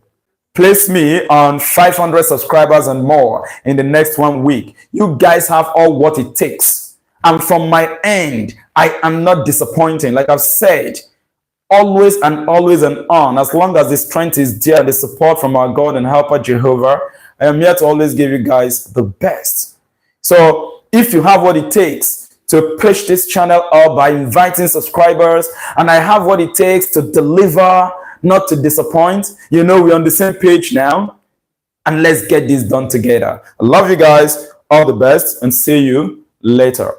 Place me on 500 subscribers and more in the next 1 week. You guys have all what it takes. And from my end, I am not disappointing. Like I've said, always and always and on, as long as the strength is there, the support from our God and helper Jehovah, I am here to always give you guys the best. So if you have what it takes to push this channel up by inviting subscribers, and I have what it takes to deliver, not to disappoint, you know we're on the same page now, and let's get this done together. I love you guys, all the best, and see you later.